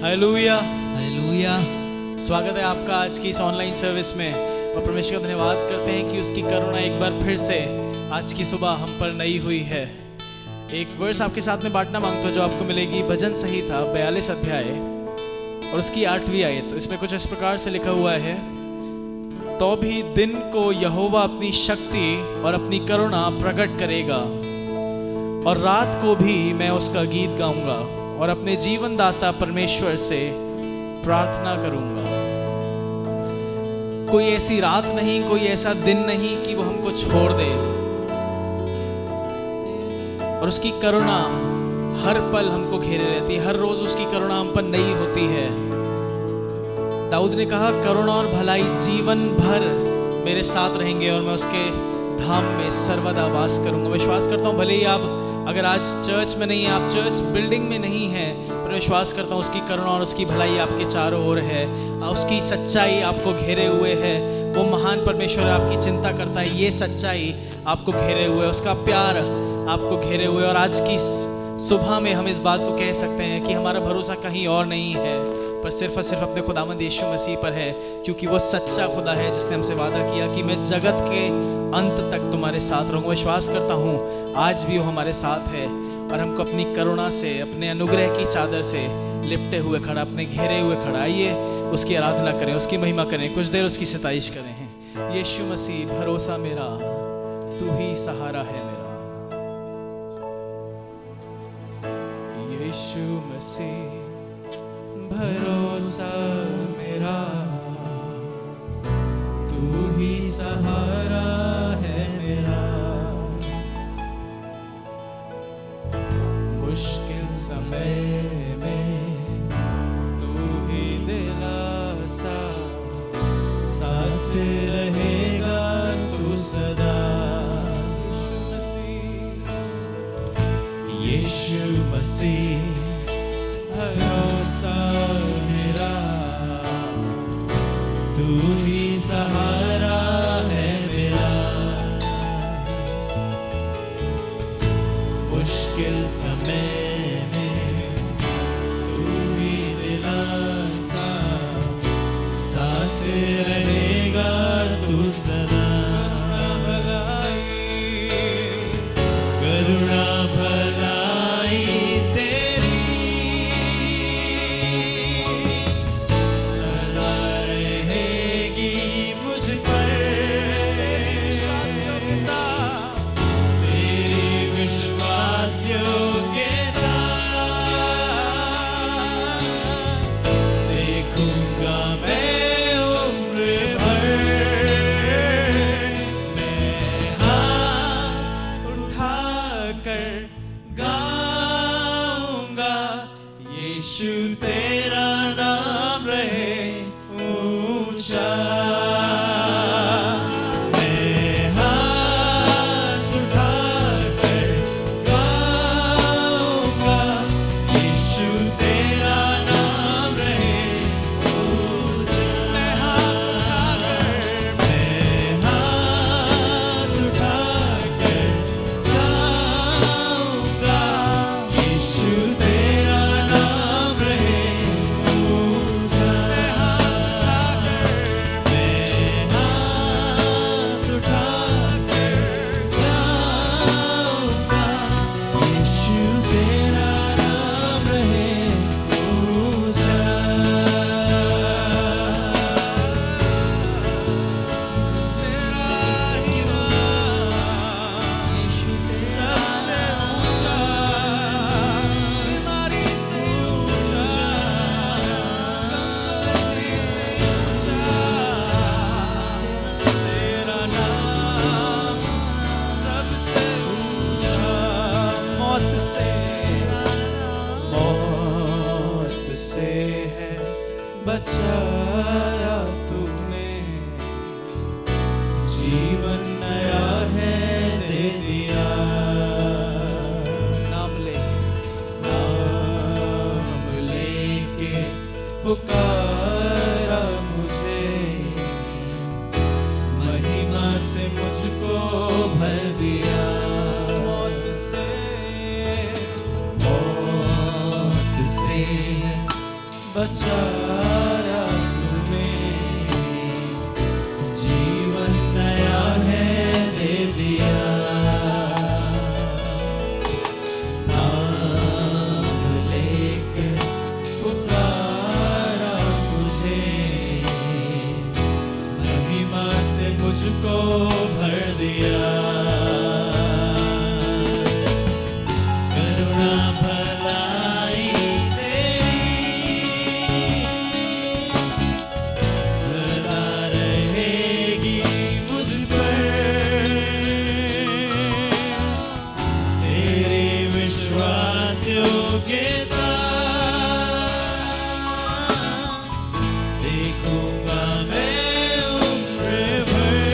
Hallelujah. Hallelujah. स्वागत है आपका आज की इस ऑनलाइन सर्विस में और परमेश्वर का धन्यवाद करते हैं कि उसकी करुणा एक बार फिर से आज की सुबह हम पर नई हुई है। एक वर्स आपके साथ में बांटना मांगता हूं जो आपको मिलेगी भजन संहिता 42 अध्याय और उसकी 8वीं आयत। इसमें कुछ इस प्रकार से लिखा हुआ है, तो भी दिन को यहोवा अपनी शक्ति और अपनी करुणा प्रकट करेगा और रात को भी मैं उसका गीत गाऊंगा और अपने जीवन दाता परमेश्वर से प्रार्थना करूंगा। कोई ऐसी रात नहीं, कोई ऐसा दिन नहीं कि वो हमको छोड़ दे, और उसकी करुणा हर पल हमको घेरे रहती है। हर रोज उसकी करुणा हम पर नई होती है। दाऊद ने कहा, करुणा और भलाई जीवन भर मेरे साथ रहेंगे और मैं उसके धाम में सर्वदा वास करूंगा। विश्वास करता हूं भले ही आप अगर आज चर्च में नहीं है, आप चर्च बिल्डिंग में नहीं है, पर विश्वास करता हूँ उसकी करुणा और उसकी भलाई आपके चारों ओर है। उसकी सच्चाई आपको घेरे हुए है। वो महान परमेश्वर आपकी चिंता करता है, ये सच्चाई आपको घेरे हुए, उसका प्यार आपको घेरे हुए। और आज की सुबह में हम इस बात को कह सकते हैं कि हमारा भरोसा कहीं और नहीं है, पर सिर्फ और सिर्फ अपने खुदावंद यीशु मसीह पर है, क्योंकि वो सच्चा खुदा है जिसने हमसे वादा किया कि मैं जगत के अंत तक तुम्हारे साथ रहूँगा। विश्वास करता हूँ आज भी वो हमारे साथ है और हमको अपनी करुणा से, अपने अनुग्रह की चादर से लिपटे हुए खड़ा, अपने घेरे हुए खड़ा। आइए उसकी आराधना करें, उसकी महिमा करें, कुछ देर उसकी सिताइश करें। यीशु मसीह भरोसा मेरा, तू ही सहारा है मेरा। यीशु मसीह भरोसा मेरा, तू ही सहारा है मेरा। मुश्किल समय में तू ही दिलासा, साथ रहेगा तू सदा। यीशु मसीह भरोसा मेरा, तू ही सहारा है मेरा। मुश्किल समय में तू ही दिलासा, साथ रहेगा तू सदा। करुणा भलाई बचाया तूने, जीवन नया है दे दिया। नाम लेके पुकारा तुझे, महिमा से मुझको भर दिया। करुणा भलाई सदा रहेगी मुझ पर, तेरी विश्वास योग्यता देखूंगा मैं उम्र भर।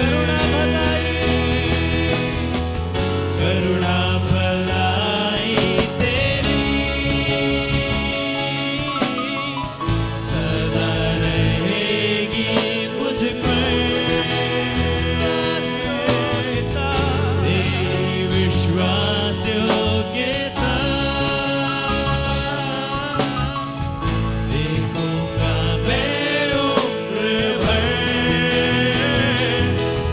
करुणा भलाई तेरी सदा रहेगी मुझ पर, तेरी विश्वास योग्यता देखूंगा मैं उम्र भर।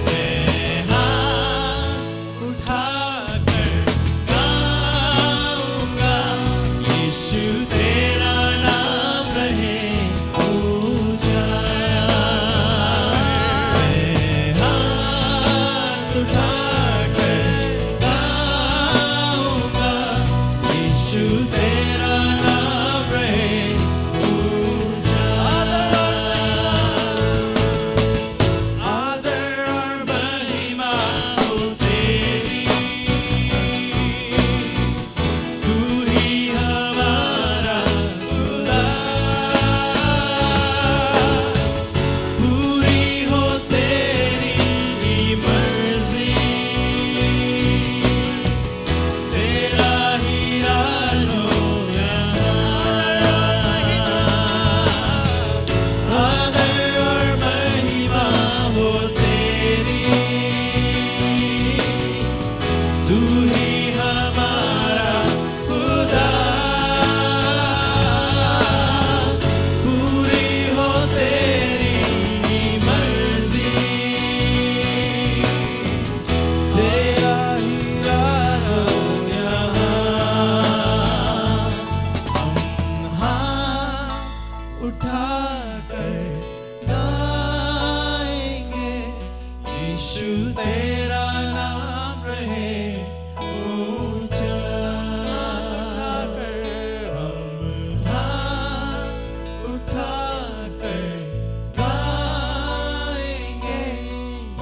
मैं हाथ उठाकर गाऊंगा, यीशु तेरा नाम रहे ऊंचा। मैं हाथ उठाकर गाऊंगा, यीशु तेरा नाम रहे ऊंचा। आदर और महिमा हो तेरी, तू ही हमारा खुदा। पूरी हो तेरी मर्जी, तेरा ही राज हो यहाँ। आदर और महिमा हो तेरी, तू ही हमारा खुदा। पूरी हो तेरी मर्जी, तेरा ही राज यहाँ। हम हाथ उठाकर गाएंगे, यीशु तेरा नाम रहे ऊंचा। हम हाथ उठाकर गाएंगे,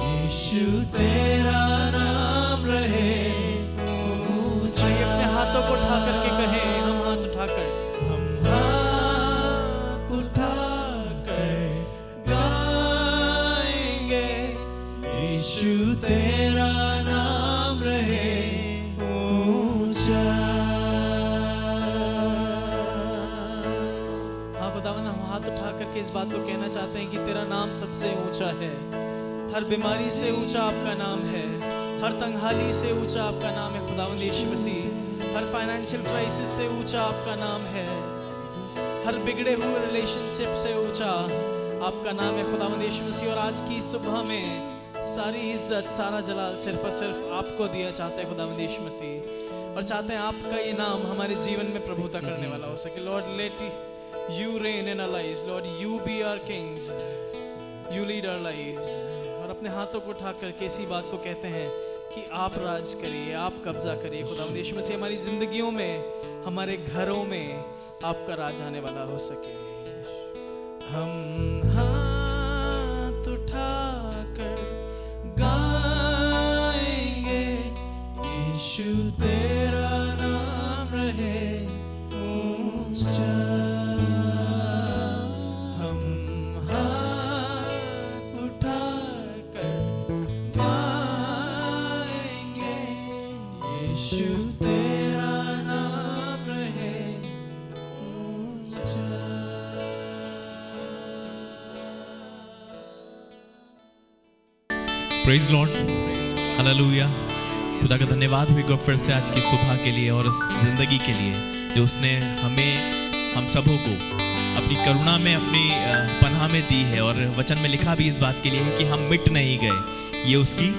यीशु तेरा नाम रहे ऊंचा। अपने हाथों को उठा करके कहें, हम हाथ उठाकर, हम हाथ उठाकर गाएंगे, यीशु तेरा नाम रहे ऊंचा। हाँ खुदावंद, हम हाथ उठा करके इस बात को कहना चाहते हैं कि तेरा नाम सबसे ऊंचा है। हर बीमारी से ऊंचा आपका नाम है, हर तंगहाली से ऊंचा आपका नाम है खुदावंद यीशु मसीह। हर फाइनेंशियल क्राइसिस से ऊंचा आपका नाम है, हर बिगड़े हुए रिलेशनशिप से ऊंचा आपका नाम है खुदावंद यीशु मसीह। और आज की सुबह में सारी इज्जत, सारा जलाल सिर्फ और सिर्फ आपको दिया चाहते हैं खुदावंद यीशु मसीह, और चाहते हैं आपका ये नाम हमारे जीवन में प्रभुता करने वाला हो सके। Lord, let you reign in our lives, Lord you be our kings, you lead our lives. और अपने हाथों को उठा करके इसी बात को कहते हैं कि आप राज करिए, आप कब्जा करिए खुदावंद यीशु मसीह। हमारी जिंदगियों में, हमारे घरों में आपका राज आने वाला हो सके। हम हाथ उठाकर गाएंगे, यीशु तेरा नाम रहे ऊंचा। हम हाथ उठाकर गाएंगे, यीशु तेरा नाम रहे ऊंचा। Praise Lord, hallelujah. खुदा का धन्यवाद हुई गो फिर से आज की सुबह के लिए और इस जिंदगी के लिए जो उसने हमें, हम सबों को अपनी करुणा में, अपनी पनाह में दी है। और वचन में लिखा भी इस बात के लिए है कि हम मिट नहीं गए, ये उसकी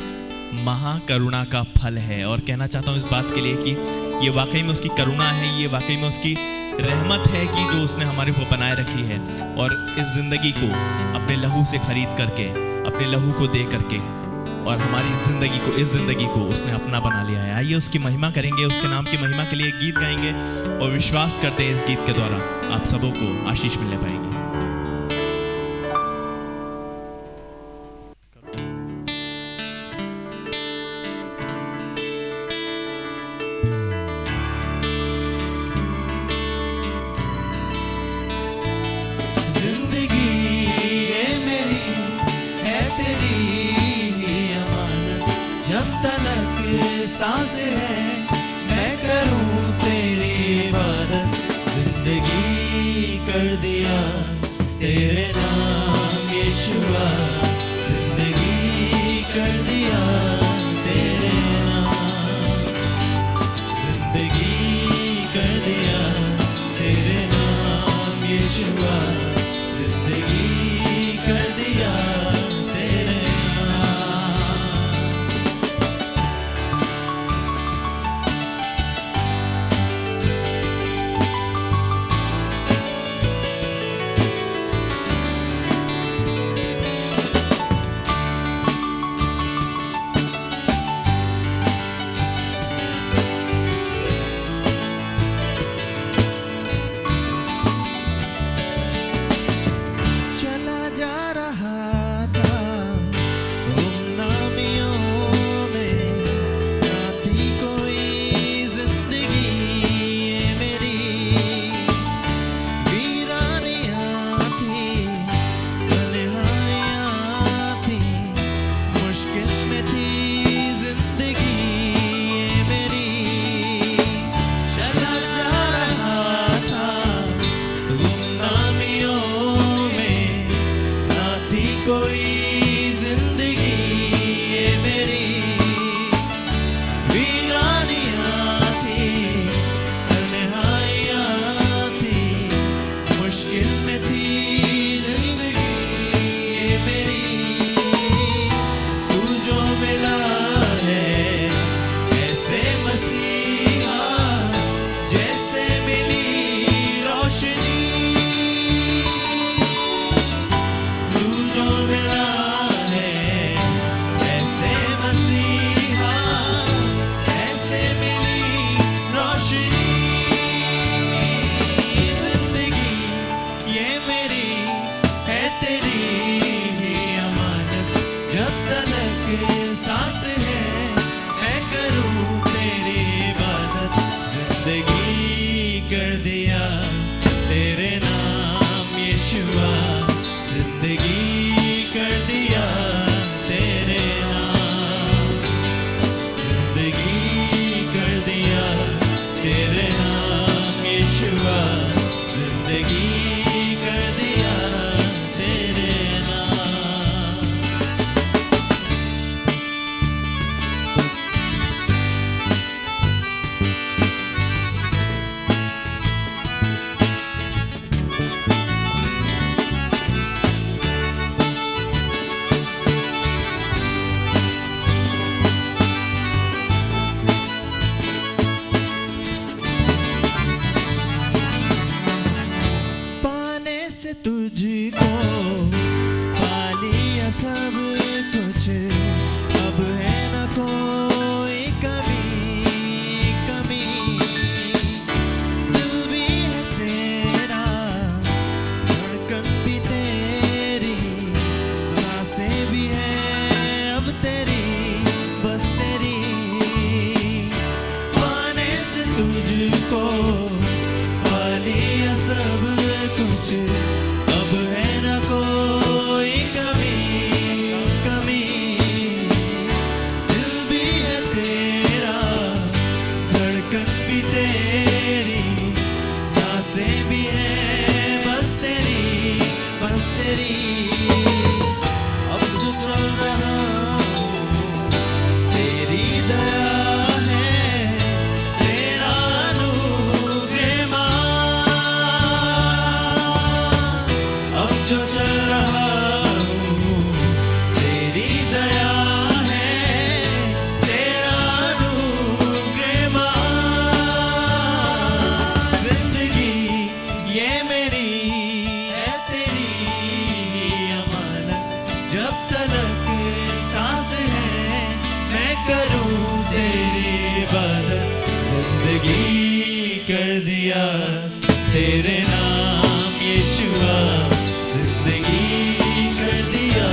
महाकरुणा का फल है। और कहना चाहता हूँ इस बात के लिए कि ये वाकई में उसकी करुणा है, ये वाकई में उसकी रहमत है कि जो उसने हमारे ऊपर बनाए रखी है। और इस ज़िंदगी को अपने लहू से खरीद करके, अपने लहू को दे करके, और हमारी इस ज़िंदगी को उसने अपना बना लिया है। आइए उसकी महिमा करेंगे, उसके नाम की महिमा के लिए गीत गाएंगे और विश्वास करते हैं इस गीत के द्वारा आप सबों को आशीष मिलने पाएगी। सांस है मैं करूं तेरी इबादत, जिंदगी कर दिया तेरे नाम यीशुआ, जिंदगी कर दिया तेरे नाम, जिंदगी कर दिया तेरे नाम यीशुआ, जिंदगी कर दिया तेरे नाम। जिंदगी कर दिया तेरे नाम यीशुआ, जिंदगी कर दिया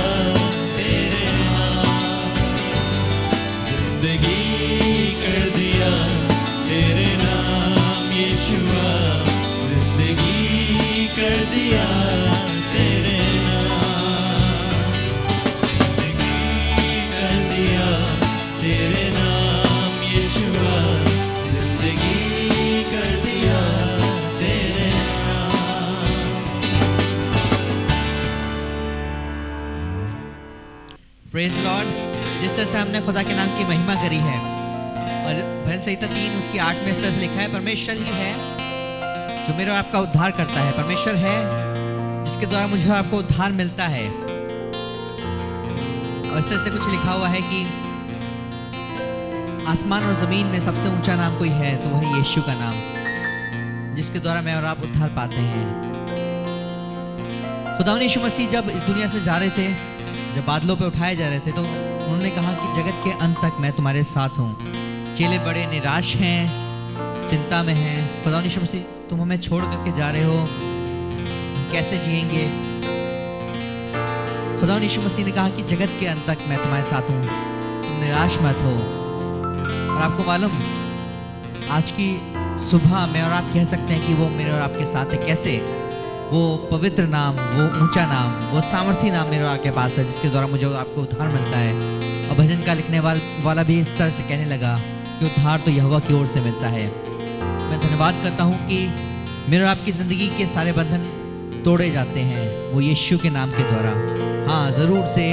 तेरे नाम, जिंदगी कर दिया तेरे नाम यीशुआ, जिंदगी कर दिया तेरे नाम, जिंदगी कर दिया तेरे नाम यीशुआ, जिंदगी कर दिया तेरे नाम। Praise Lord. जिस तरह से हमने खुदा के नाम की महिमा करी है और भजन संहिता 3 उसकी 8 में इस तरह से लिखा है, परमेश्वर ही है जो मेरा और आपका उद्धार करता है। परमेश्वर है जिसके द्वारा मुझे और आपको उद्धार मिलता है। और इस तरह से कुछ लिखा हुआ है कि आसमान और ज़मीन में सबसे ऊंचा नाम कोई है तो वही यीशु का नाम, जिसके द्वारा मैं और आप उद्धार पाते हैं। खुदा यीशु मसीह जब इस दुनिया से जा रहे थे, जब बादलों पे उठाए जा रहे थे, तो उन्होंने कहा कि जगत के अंत तक मैं तुम्हारे साथ हूँ। चेले बड़े निराश हैं, चिंता में हैं। खुदा यीशु मसीह तुम हमें छोड़ करके जा रहे हो, हम कैसे जिएंगे? खुदा यीशु मसीह ने कहा कि जगत के अंत तक मैं तुम्हारे साथ हूँ, तुम निराश मत हो। और आपको मालूम, आज की सुबह मैं और आप कह सकते हैं कि वो मेरे और आपके साथ है। कैसे? वो पवित्र नाम, वो ऊंचा नाम, वो सामर्थी नाम मेरे और आपके पास है, जिसके द्वारा मुझे और आपको उद्धार मिलता है। और भजन का लिखने वाला भी इस तरह से कहने लगा कि उद्धार तो यहोवा की ओर से मिलता है। मैं धन्यवाद करता हूँ कि मेरे और आपकी ज़िंदगी के सारे बंधन तोड़े जाते हैं वो यीशु के नाम के द्वारा। हाँ, ज़रूर से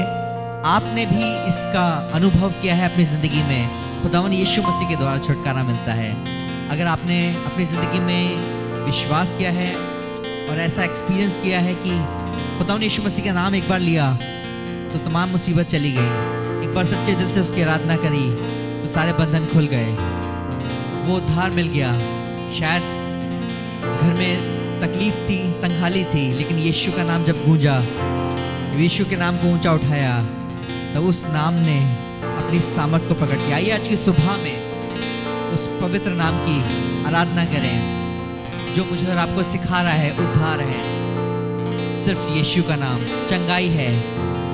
आपने भी इसका अनुभव किया है अपनी ज़िंदगी में। खुदावन यीशु मसीह के द्वारा छुटकारा मिलता है। अगर आपने अपनी ज़िंदगी में विश्वास किया है और ऐसा एक्सपीरियंस किया है कि खुदावन यीशु मसीह का नाम एक बार लिया तो तमाम मुसीबत चली गई, एक बार सच्चे दिल से उसकी आराधना करी तो सारे बंधन खुल गए, वो उद्धार मिल गया। शायद घर में तकलीफ थी, तंगहाली थी, लेकिन यीशु का नाम जब गूंजा, यीशु के नाम को ऊंचा उठाया, तब उस नाम ने अपनी सामर्थ को प्रकट किया। आइए आज की सुबह में उस पवित्र नाम की आराधना करें जो मुझे और आपको सिखा रहा है उद्धार है सिर्फ यीशु का नाम, चंगाई है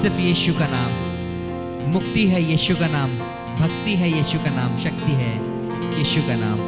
सिर्फ यीशु का नाम, मुक्ति है यीशु का नाम, भक्ति है यीशु का नाम, शक्ति है यीशु का नाम।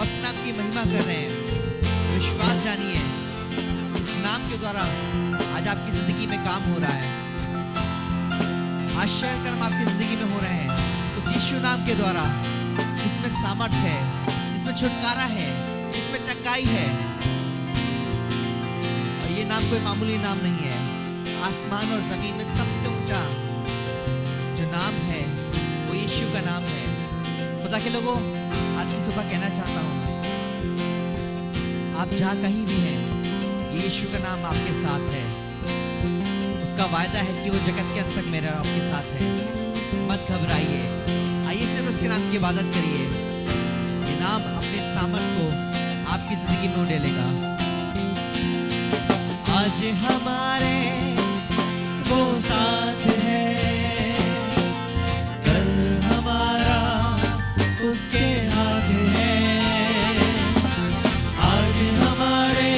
उसके नाम की महिमा कर रहे हैं। विश्वास जानिए, इस नाम के द्वारा आज आपकी जिंदगी में काम हो रहा है, आश्चर्य कर्म आपकी जिंदगी में हो रहे हैं। उस यीशु नाम के द्वारा जिसमें सामर्थ है, जिसमें छुटकारा है, जिसमें चंगाई है। और ये नाम कोई मामूली नाम नहीं है। आसमान और जमीन में सबसे ऊंचा जो नाम है वो यीशु का नाम है। खुदा के लोगों, आज की सुबह कहना चाहता हूँ, आप जहाँ कहीं भी हैं, ये यीशु का नाम आपके साथ है। उसका वायदा है कि वो जगत के अंत तक मेरे और आपके साथ है। मत घबराइए, आइए सिर्फ उसके नाम की इबादत करिए। ये नाम अपने सामर्थ को आपकी जिंदगी में उड़ेलेगा। आज हमारे वो साथ है, कल हमारा उसके हाथ है। आज हमारे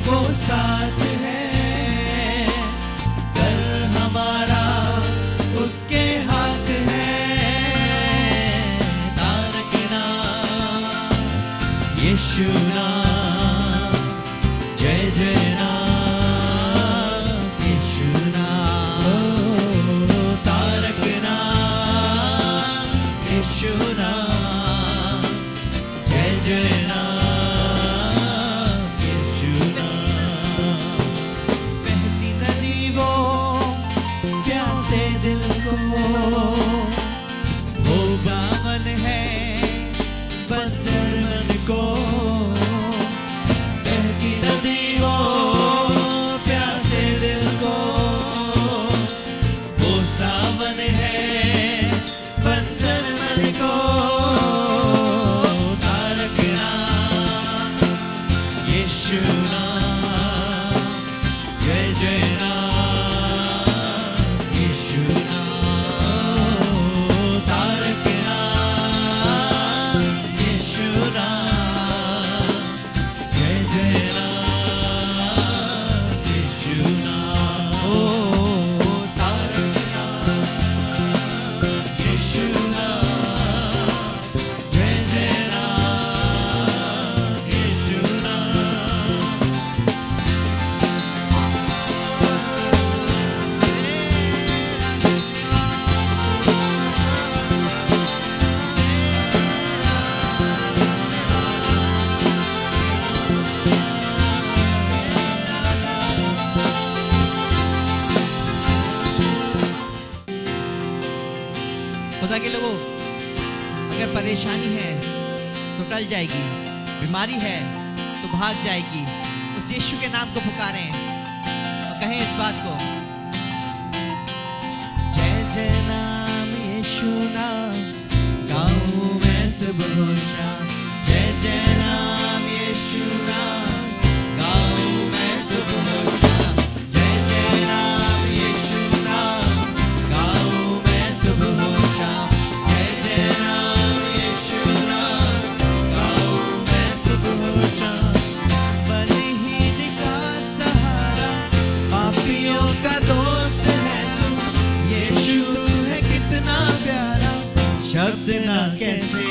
वो साथ है, कल हमारा उसके हाथ है। तारक नाम यीशु नाम, जय जय नाम यीशु नाम। तारक नाम यीशु नाम, जय जय नाम यीशु नाम। बहती नदी वो प्यासे दिल को, वो सावन है बंजर मन को। बहती नदी वो प्यासे दिल को, वो सावन है बंजर मन को। तारक नाम यीशु नाम, जय जय नाम यीशु नाम। तारक नाम यीशु नाम, जय जय नाम यीशु नाम। तारक नाम यीशु नाम, जय जय नाम यीशु नाम। खुदा के लोगों, अगर परेशानी है तो टल जाएगी, बीमारी है तो भाग जाएगी। उस यीशु के नाम को पुकारें और कहें इस बात को, जय जय नाम यीशु नाम, गाऊं मैं सुबह शाम। जय जय नाम यीशु नाम, गाऊं मैं सुबह शाम। जय जय नाम यीशु नाम, गाऊं मैं सुबह शाम। जय जय नाम यीशु नाम, गाऊं मैं सुबह शाम। बलहीन का सहारा, पापियों का दोस्त है तू। यीशु तू है कितना प्यारा, शब्द ना कैसे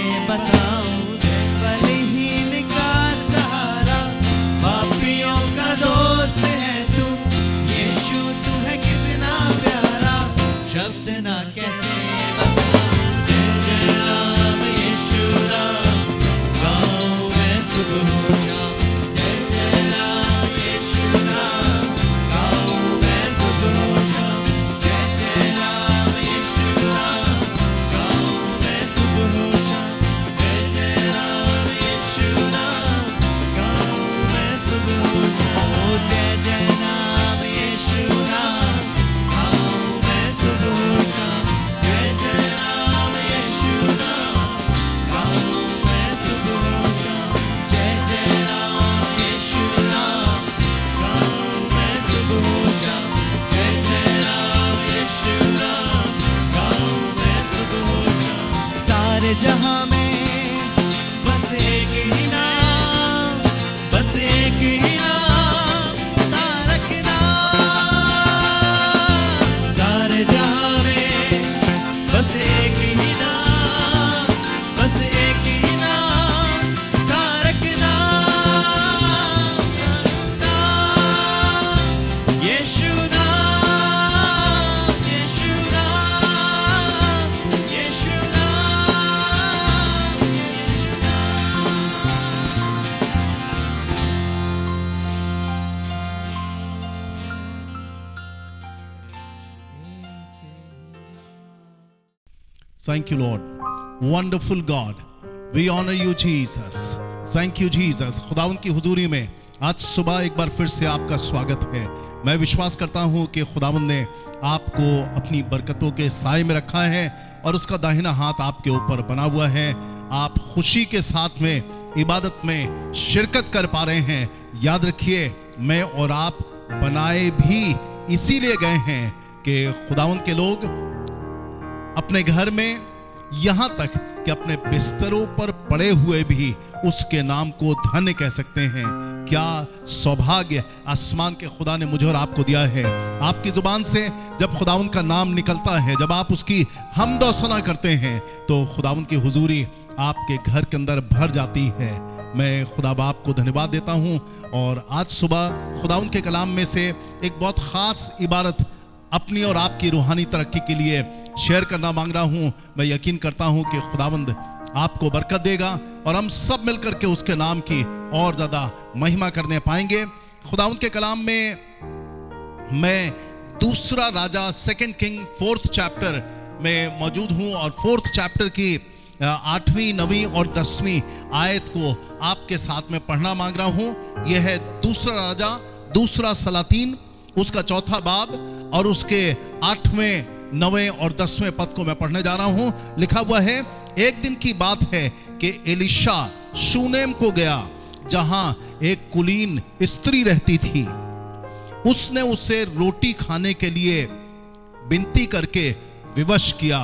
Thank you, Lord. Wonderful God. We honor you, Jesus. Thank you, Jesus. खुदावंद की हुजूरी में आज सुबह एक बार फिर से आपका स्वागत है। मैं विश्वास करता हूँ कि खुदावंद ने आपको अपनी बरकतों के साए में रखा है और उसका दाहिना हाथ आपके ऊपर बना हुआ है। आप खुशी के साथ में इबादत में शिरकत कर पा रहे हैं। याद रखिए, मैं और आप बनाए भी इसीलिए गए हैं कि खुदावंद के लोग अपने घर में, यहाँ तक कि अपने बिस्तरों पर पड़े हुए भी उसके नाम को धन्य कह सकते हैं। क्या सौभाग्य आसमान के खुदा ने मुझे और आपको दिया है। आपकी जुबान से जब खुदावंद का नाम निकलता है, जब आप उसकी हमद और सना करते हैं, तो खुदावंद की हुजूरी आपके घर के अंदर भर जाती है। मैं खुदा बाप को धन्यवाद देता हूँ और आज सुबह खुदावंद के कलाम में से एक बहुत ख़ास इबारत अपनी और आपकी रूहानी तरक्की के लिए शेयर करना मांग रहा हूँ। मैं यकीन करता हूँ कि खुदावंद आपको बरकत देगा और हम सब मिलकर के उसके नाम की और ज़्यादा महिमा करने पाएंगे। खुदावंद के कलाम में मैं दूसरा राजा 2 किंग 4th चैप्टर में मौजूद हूँ और 4th चैप्टर की 8वीं 9वीं और 10वीं आयत को आपके साथ में पढ़ना मांग रहा हूँ। यह है दूसरा राजा, दूसरा सलातीन, उसका 4था बाब और उसके 8वें 9वें और 10वें पद को मैं पढ़ने जा रहा हूं। लिखा हुआ है, एक दिन की बात है कि एलिशा शूनेम को गया जहां एक कुलीन स्त्री रहती थी। उसने उसे रोटी खाने के लिए विनती करके विवश किया।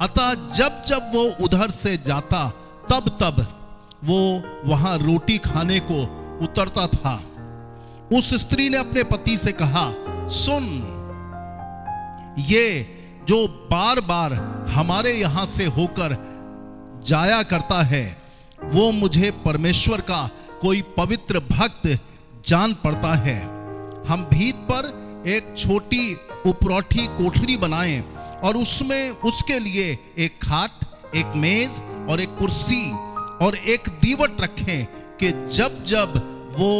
अतः जब जब वो उधर से जाता तब तब वो वहां रोटी खाने को उतरता था। उस स्त्री ने अपने पति से कहा, सुन, ये जो बार बार हमारे यहां से होकर जाया करता है, वो मुझे परमेश्वर का कोई पवित्र भक्त जान पड़ता है। हम भीत पर एक छोटी उपरौठी कोठरी बनाएं और उसमें उसके लिए एक खाट, एक मेज और एक कुर्सी और एक दीवट रखें कि जब जब वो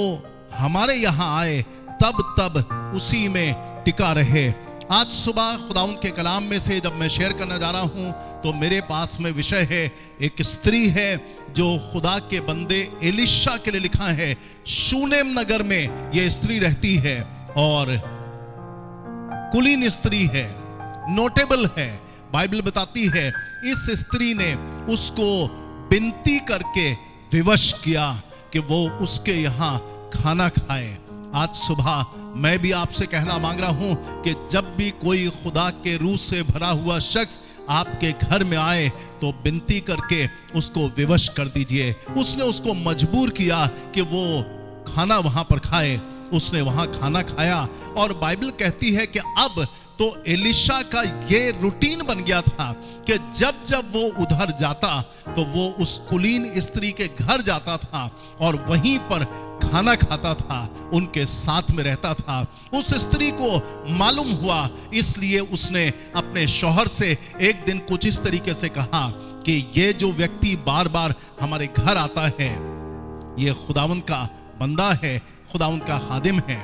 हमारे यहाँ आए तब तब उसी में टिका रहे। आज सुबह खुदावंद के कलाम में से जब मैं शेयर करने जा रहा हूँ तो मेरे पास में विषय है, एक स्त्री है जो खुदा के बंदे एलिशा के लिए लिखा है। शूनेम नगर में यह स्त्री रहती है और कुलीन स्त्री है, नोटेबल है। बाइबल बताती है इस स्त्री ने उसको विनती करके विवश किया कि वो उसके यहाँ खाना खाए। आज सुबह मैं भी आपसे कहना मांग रहा हूं कि जब भी कोई खुदा के रूह से भरा हुआ शख्स आपके घर में आए तो विनती करके उसको विवश कर दीजिए। उसने उसको मजबूर किया कि वो खाना वहां पर खाए। उसने वहां खाना खाया और बाइबल कहती है कि अब तो एलिशा का ये रूटीन बन गया था कि जब जब वो उधर जाता तो वो उस कुलीन स्त्री के घर जाता था और वहीं पर खाना खाता था, उनके साथ में रहता था। उस स्त्री को मालूम हुआ, इसलिए उसने अपने शौहर से एक दिन कुछ इस तरीके से कहा कि ये जो व्यक्ति बार बार हमारे घर आता है, ये खुदावंद का बंदा है, खुदावंद का खादिम है।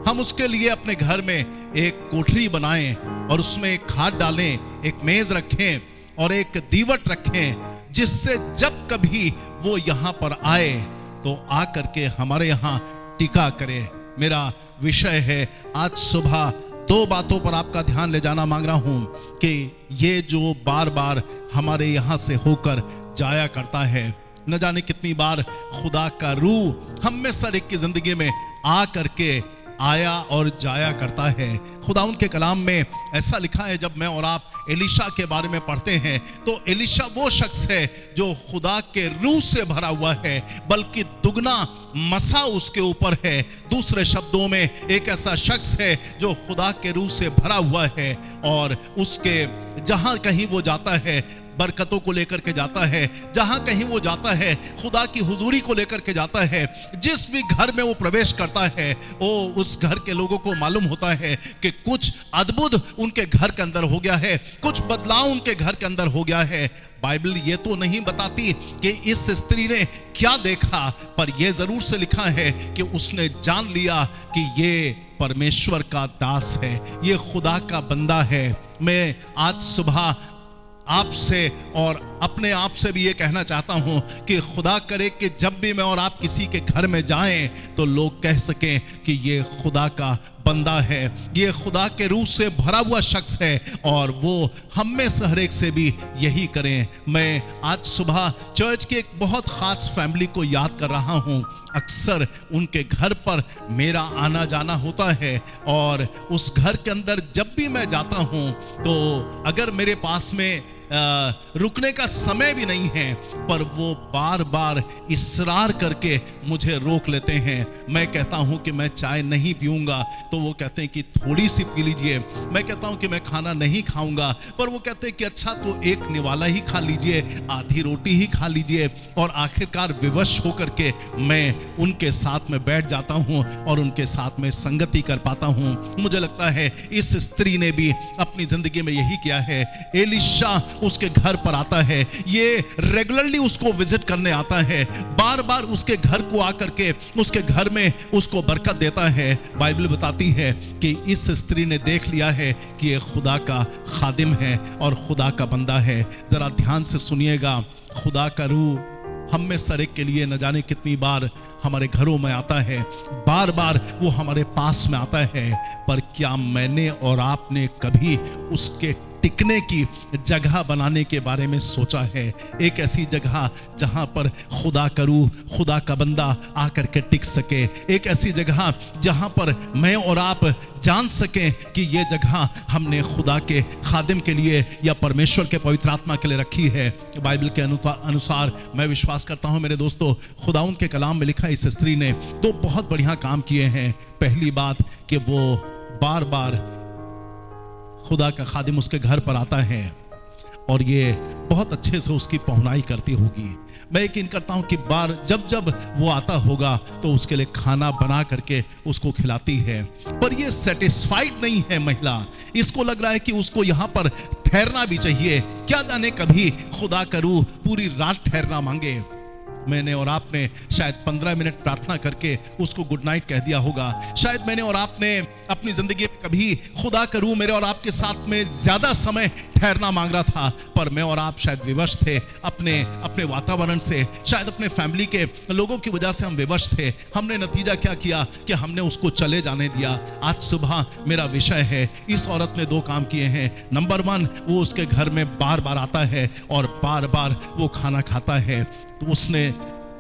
हम उसके लिए अपने घर में एक कोठरी बनाएं और उसमें एक खाट डालें, एक मेज रखें और एक दीवट रखें, जिससे जब कभी वो यहाँ पर आए तो आकर के हमारे यहाँ टिका करे। मेरा विषय है आज सुबह दो बातों पर आपका ध्यान ले जाना मांग रहा हूं कि ये जो बार बार हमारे यहाँ से होकर जाया करता है, न जाने कितनी बार खुदा का रूह हम में सर एक की जिंदगी में आ करके आया और जाया करता है। खुदा उनके कलाम में ऐसा लिखा है, जब मैं और आप एलिशा के बारे में पढ़ते हैं तो एलिशा वो शख्स है जो खुदा के रूह से भरा हुआ है, बल्कि दुगना मसा उसके ऊपर है। दूसरे शब्दों में एक ऐसा शख्स है जो खुदा के रूह से भरा हुआ है और उसके जहां कहीं वो जाता है बरकतों को लेकर के जाता है, जहां कहीं वो जाता है खुदा की हुजूरी को लेकर के जाता है। जिस भी घर में वो प्रवेश करता है वो उस घर के लोगों को मालूम होता है कि कुछ अद्भुत उनके घर के अंदर हो गया है, कुछ बदलाव उनके घर के अंदर हो गया है। बाइबल ये तो नहीं बताती कि इस स्त्री ने क्या देखा, पर यह जरूर से लिखा है कि उसने जान लिया कि ये परमेश्वर का दास है, ये खुदा का बंदा है। मैं आज सुबह आपसे और अपने आप से भी ये कहना चाहता हूं कि खुदा करे कि जब भी मैं और आप किसी के घर में जाएं तो लोग कह सकें कि ये खुदा का बंदा है, ये खुदा के रूह से भरा हुआ शख्स है, और वो हम में से हर एक से भी यही करें। मैं आज सुबह चर्च के एक बहुत खास फैमिली को याद कर रहा हूं। अक्सर उनके घर पर मेरा आना जाना होता है, और उस घर के अंदर जब भी मैं जाता हूं तो अगर मेरे पास में रुकने का समय भी नहीं है, पर वो बार बार इसरार करके मुझे रोक लेते हैं। मैं कहता हूं कि मैं चाय नहीं पीऊंगा तो वो कहते हैं कि थोड़ी सी पी लीजिए। मैं कहता हूं कि मैं खाना नहीं खाऊंगा, पर वो कहते हैं कि अच्छा तो एक निवाला ही खा लीजिए, आधी रोटी ही खा लीजिए। और आखिरकार विवश होकर के मैं उनके साथ में बैठ जाता हूं और उनके साथ में संगति कर पाता हूं। मुझे लगता है इस स्त्री ने भी अपनी जिंदगी में यही किया है। एलिशा उसके घर पर आता है, ये रेगुलरली उसको विजिट करने आता है, बार बार उसके घर को आकर के उसके घर में उसको बरकत देता है। बाइबल बताती है कि इस स्त्री ने देख लिया है कि ये खुदा का खादिम है और खुदा का बंदा है। जरा ध्यान से सुनिएगा, खुदा का रूह हम में सर एक के लिए न जाने कितनी बार हमारे घरों में आता है, बार बार वो हमारे पास में आता है, पर क्या मैंने और आपने कभी उसके टिकने की जगह बनाने के बारे में सोचा है? एक ऐसी जगह जहां पर खुदा का रूह, खुदा का बंदा आकर के टिक सके, एक ऐसी जगह जहां पर मैं और आप जान सकें कि ये जगह हमने खुदा के खादिम के लिए या परमेश्वर के पवित्र आत्मा के लिए रखी है। बाइबल के अनुसार मैं विश्वास करता हूं मेरे दोस्तों, खुदाउन के कलाम में लिखा इस स्त्री ने तो बहुत बढ़िया काम किए हैं। पहली बात कि वो बार बार खुदा का खादिम उसके घर पर आता है और ये बहुत अच्छे से उसकी पहुनाई करती होगी। मैं यकीन करता हूं कि बार जब जब वो आता होगा तो उसके लिए खाना बना करके उसको खिलाती है। पर ये सेटिस्फाइड नहीं है महिला, इसको लग रहा है कि उसको यहां पर ठहरना भी चाहिए। क्या जाने कभी खुदा का रूह पूरी रात ठहरना मांगे। मैंने और आपने शायद 15 मिनट प्रार्थना करके उसको गुड नाइट कह दिया होगा। शायद मैंने और आपने अपनी जिंदगी में कभी खुदा का रूह मेरे और आपके साथ में ज्यादा समय ठहरना मांग रहा था, पर मैं और आप शायद विवश थे अपने वातावरण से, शायद अपने फैमिली के लोगों की वजह से हम विवश थे। हमने नतीजा क्या किया कि हमने उसको चले जाने दिया। आज सुबह मेरा विषय है, इस औरत ने 2 काम किए हैं। नंबर 1, वो उसके घर में बार बार आता है और बार बार वो खाना खाता है, तो उसने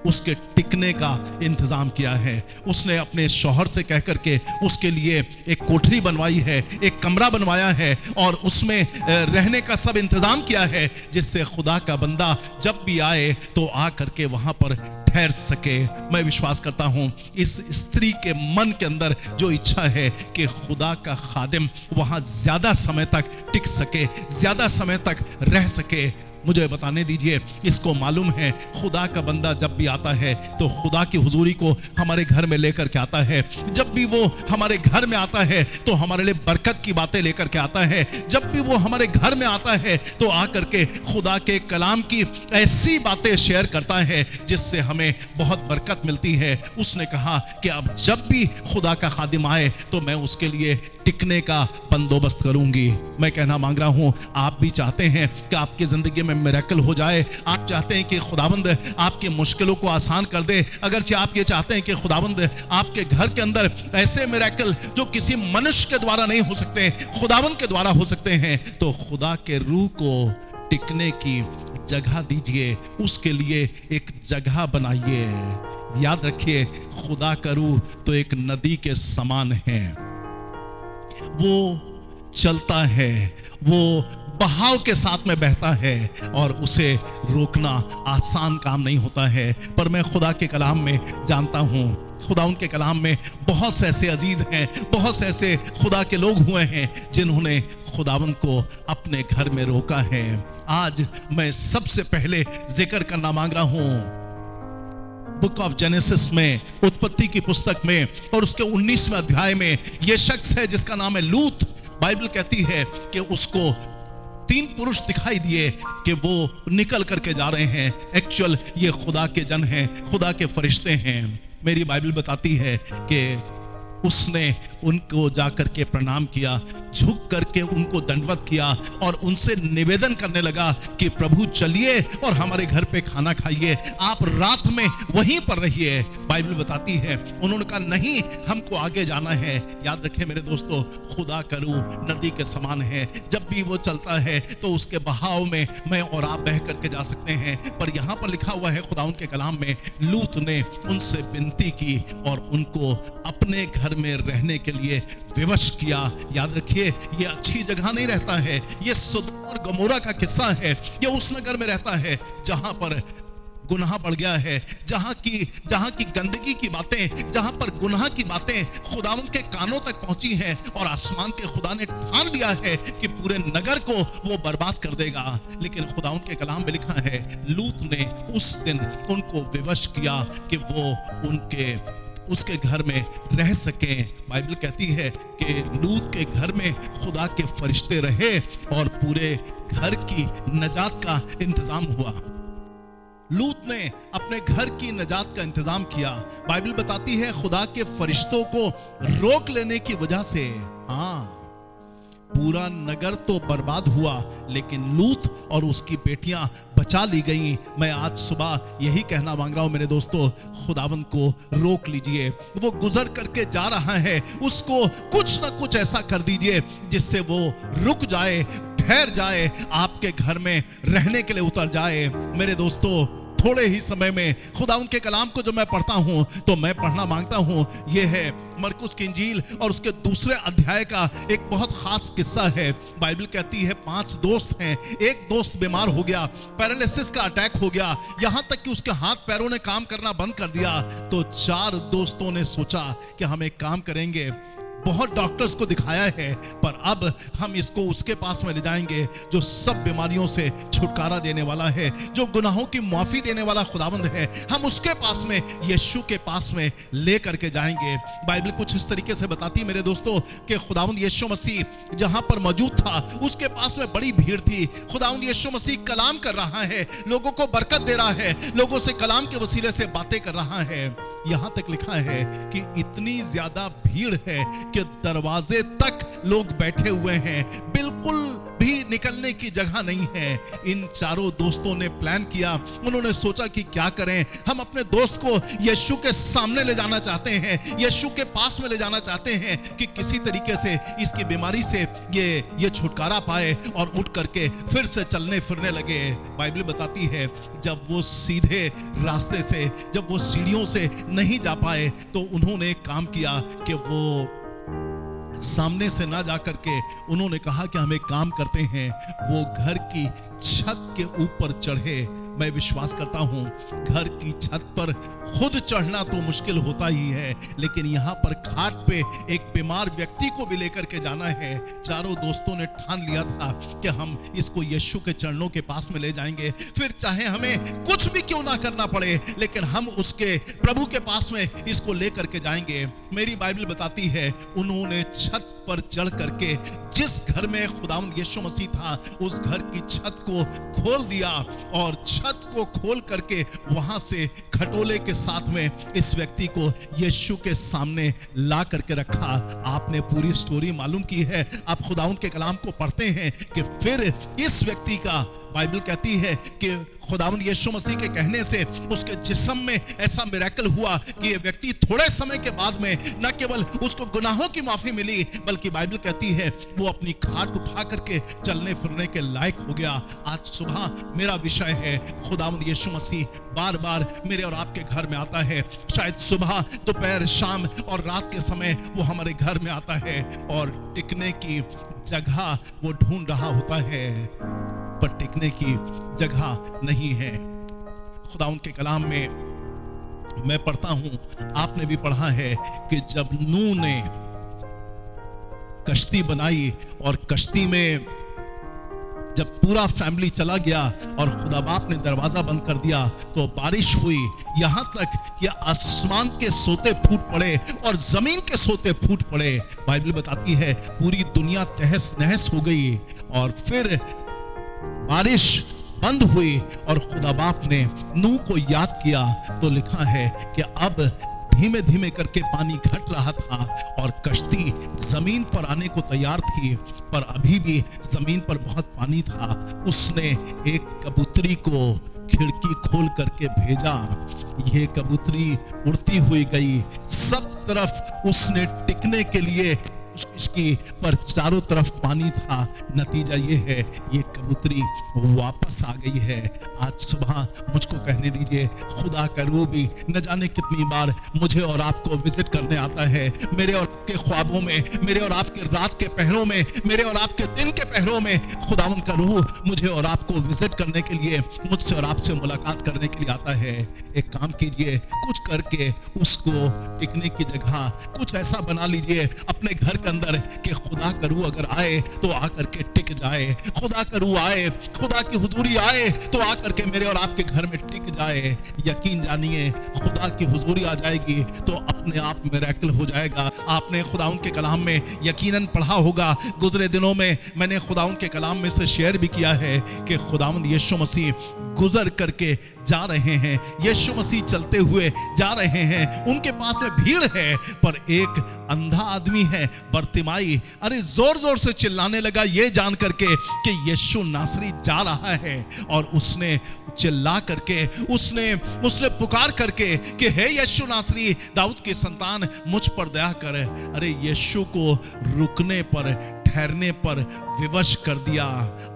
उसके टिकने का इंतजाम किया है। उसने अपने शौहर से कह करके उसके लिए एक कोठरी बनवाई है, एक कमरा बनवाया है और उसमें रहने का सब इंतजाम किया है, जिससे खुदा का बंदा जब भी आए तो आ करके वहां पर ठहर सके। मैं विश्वास करता हूं इस स्त्री के मन के अंदर जो इच्छा है कि खुदा का खादिम वहां ज्यादा समय तक टिक सके, ज्यादा समय तक रह सके। मुझे बताने दीजिए, इसको मालूम है खुदा का बंदा जब भी आता है तो खुदा की हुजूरी को हमारे घर में लेकर के आता है। जब भी वो हमारे घर में आता है तो हमारे लिए बरकत की बातें लेकर के आता है। जब भी वो हमारे घर में आता है तो आकर के खुदा के कलाम की ऐसी बातें शेयर करता है जिससे हमें बहुत बरकत मिलती है। उसने कहा कि अब जब भी खुदा का खादिम आए तो मैं उसके लिए टिकने का बंदोबस्त करूंगी। मैं कहना मांग रहा हूं, आप भी चाहते हैं कि आपकी जिंदगी में मिरेकल हो जाए, आप चाहते हैं कि खुदाबंद आपकी मुश्किलों को आसान कर दे। अगरचे आप ये चाहते हैं कि खुदाबंद आपके घर के अंदर ऐसे मिरेकल जो किसी मनुष्य के द्वारा नहीं हो सकते, खुदाबंद के द्वारा हो सकते हैं, तो खुदा के रूह को टिकने की जगह दीजिए, उसके लिए एक जगह बनाइए। याद रखिए, खुदा का रूह तो एक नदी के समान है, वो चलता है, वो बहाव के साथ में बहता है और उसे रोकना आसान काम नहीं होता है। पर मैं खुदा के कलाम में जानता हूं, खुदा उनके कलाम में बहुत से ऐसे अजीज हैं, बहुत से ऐसे खुदा के लोग हुए हैं जिन्होंने खुदावन को अपने घर में रोका है। आज मैं सबसे पहले जिक्र करना मांग रहा हूं बुक ऑफ जेनेसिस में, उत्पत्ति की पुस्तक में और उसके 19वें अध्याय में यह शख्स है जिसका नाम है लूत। बाइबल कहती है कि उसको 3 पुरुष दिखाई दिए कि वो निकल करके जा रहे हैं। एक्चुअल ये खुदा के जन हैं, खुदा के फरिश्ते हैं। मेरी बाइबल बताती है कि उसने उनको जाकर के प्रणाम किया, झुक करके उनको दंडवत किया और उनसे निवेदन करने लगा कि प्रभु चलिए और हमारे घर पे खाना खाइए, आप रात में वहीं पर रहिए। बाइबल बताती है उन्होंने कहा नहीं, हमको आगे जाना है। याद रखें मेरे दोस्तों, खुदा का रूह नदी के समान है, जब भी वो चलता है तो उसके बहाव में मैं और आप बह करके जा सकते हैं। पर यहाँ पर लिखा हुआ है खुदा के कलाम में, लूत ने उनसे विनती की और उनको अपने घर में रहने के लिए विवश किया। याद रखिए, ये अच्छी जगह नहीं रहता है, ये सदोम और गमोरा का किस्सा है। ये उस नगर में रहता है जहां पर गुनाह बढ़ गया है, जहां की गंदगी की बातें, जहां पर गुनाह की बातें खुदावंद के कानों तक पहुंची हैं और आसमान के खुदा ने ठान लिया है कि पूरे नगर को वो बर्बाद कर देगा। लेकिन खुदावंद के कलाम में लिखा है, लूत ने उस दिन उनको विवश किया कि वो उसके घर में रह सके। बाइबल कहती है कि लूत के घर में खुदा के फरिश्ते रहे और पूरे घर की नजात का इंतजाम हुआ। लूत ने अपने घर की नजात का इंतजाम किया। बाइबल बताती है खुदा के फरिश्तों को रोक लेने की वजह से पूरा नगर तो बर्बाद हुआ, लेकिन लूत और उसकी बेटियां बचा ली गई। मैं आज सुबह यही कहना मांग रहा हूं मेरे दोस्तों, खुदावंद को रोक लीजिए। वो गुजर करके जा रहा है, उसको कुछ ना कुछ ऐसा कर दीजिए जिससे वो रुक जाए, ठहर जाए, आपके घर में रहने के लिए उतर जाए। मेरे दोस्तों, थोड़े ही समय में खुदावंद के कलाम को जो मैं पढ़ता हूं तो मैं पढ़ना मांगता हूं, यह है मरकुस की इंजील और उसके दूसरे अध्याय का एक बहुत खास किस्सा है। बाइबल कहती है 5 दोस्त हैं, एक दोस्त बीमार हो गया, पैरालिसिस का अटैक हो गया, यहां तक कि उसके हाथ पैरों ने काम करना बंद कर दिया। तो 4 दोस्तों ने सोचा कि हम एक काम करेंगे, बहुत डॉक्टर्स को दिखाया है पर अब हम इसको उसके पास में ले जाएंगे जो सब बीमारियों से छुटकारा देने वाला है, जो गुनाहों की माफी देने वाला खुदावंद है। हम उसके पास में, यीशु के पास में ले करके जाएंगे। बाइबल कुछ इस तरीके से बताती है मेरे दोस्तों कि खुदावंद यीशु मसीह जहां पर मौजूद था उसके पास में बड़ी भीड़ थी। खुदावंद यीशु मसीह कलाम कर रहा है, लोगों को बरकत दे रहा है, लोगों से कलाम के वसीले से बातें कर रहा है। यहां तक लिखा है कि इतनी ज्यादा भीड़ है कि दरवाजे तक लोग बैठे हुए हैं, बिल्कुल भी निकलने की जगह नहीं है। इन 4 दोस्तों ने प्लान किया, उन्होंने सोचा कि क्या करें, हम अपने दोस्त को यीशु के सामने ले जाना चाहते हैं, यीशु के पास में ले जाना चाहते हैं कि किसी तरीके से इसकी बीमारी से ये छुटकारा पाए और उठ करके फिर से चलने फिरने लगे। बाइबल बताती है जब वो सीधे रास्ते से, जब वो सीढ़ियों से नहीं जा पाए तो उन्होंने एक काम किया कि वो सामने से ना जाकर के उन्होंने कहा कि हम एक काम करते हैं, वो घर की छत के ऊपर चढ़े। मैं विश्वास करता हूं घर की छत पर खुद चढ़ना तो मुश्किल होता ही है, लेकिन यहां पर खाट पे एक बीमार व्यक्ति को भी लेकर के जाना है। 4 दोस्तों ने ठान लिया था कि हम इसको यीशु के चरणों के पास में ले जाएंगे, फिर चाहे हमें कुछ भी क्यों ना करना पड़े, लेकिन हम उसके प्रभु के पास में इसको लेकर के जाएंगे। मेरी बाइबल बताती है उन्होंने छत पर चढ़ करके जिस घर में खुदावंद यीशु मसीह था उस घर की छत को खोल दिया और छत को खोल करके वहां से खटोले के साथ में इस व्यक्ति को यीशु के सामने ला करके रखा। आपने पूरी स्टोरी मालूम की है, आप खुदावंद के कलाम को पढ़ते हैं कि फिर इस व्यक्ति का, बाइबल कहती है कि खुदावंद यीशु मसीह के कहने से उसके जिस्म में ऐसा मिरेकल हुआ कि ये व्यक्ति थोड़े समय के बाद में न केवल उसको गुनाहों की माफी मिली, बल्कि बाइबल कहती है वो अपनी खाट उठा करके चलने फिरने के लायक हो गया। आज सुबह मेरा विषय है, खुदावंद यीशु मसीह बार बार मेरे और आपके घर में आता है। शायद सुबह, दोपहर, शाम और रात के समय वो हमारे घर में आता है और टिकने की जगह वो ढूंढ रहा होता है, पर टिकने की जगह नहीं है। खुदावंद के कलाम में मैं पढ़ता हूं, आपने भी पढ़ा है कि जब नूह ने कश्ती बनाई और कश्ती में जब पूरा फैमिली चला गया और खुदा बाप ने दरवाजा बंद कर दिया तो बारिश हुई, यहां तक कि आसमान के सोते फूट पड़े और जमीन के सोते फूट पड़े। बाइबल बताती है पूरी दुनिया तहस नहस हो गई और फिर बारिश बंद हुई और खुदा बाप ने नूह को याद किया तो लिखा है कि अब धीमे धीमे करके पानी घट रहा था और कश्ती जमीन पर आने को तैयार थी, पर अभी भी जमीन पर बहुत पानी था। उसने एक कबूतरी को खिड़की खोल करके भेजा। ये कबूतरी उड़ती हुई गई, सब तरफ उसने टिकने के लिए कोशिश की, पर चारों तरफ पानी था। नतीजा ये है, ये कबूतरी वापस आ गई है। आज सुबह मुझको कहने दीजिए, खुदा का रूह भी न जाने कितनी बार मुझे और आपको विजिट करने आता है। मेरे और आपके ख्वाबों में, मेरे और आपके रात के पहरों में, मेरे और आपके दिन के पहरों में खुदावन का रूह मुझे और आपको विजिट करने के लिए, मुझसे और आपसे मुलाकात करने के लिए आता है। एक काम कीजिए, कुछ करके उसको टिकने की जगह कुछ ऐसा बना लीजिए अपने घर के अंदर कि खुदा का रूह अगर आए तो आकर के टिक जाए। खुदा का रूह आए, खुदा की हुजूरी आए तो आकर के मेरे और आपके घर में टिक जाए। यकीन जानिए, खुदा की हुजूरी आ जाएगी तो अपने आप मिरेकल हो जाएगा। आपने खुदाउन के कलाम में यकीनन पढ़ा होगा, गुजरे दिनों में मैंने खुदाउन के कलाम में से शेयर भी किया है कि खुदावंद यीशु मसीह गुजर करके जा रहे हैं। यीशु मसीह चलते हुए जा रहे हैं, उनके पास में भीड़ है, पर एक अंधा आदमी है बरतिमाई, अरे जोर जोर से चिल्लाने लगा ये जान करके कि यीशु नासरी जा रहा है। और उसने चिल्ला करके, उसने पुकार करके कि हे यीशु नासरी, दाऊद की संतान, मुझ पर दया कर। अरे यीशु को रुकने पर, ठहरने पर विवश कर दिया।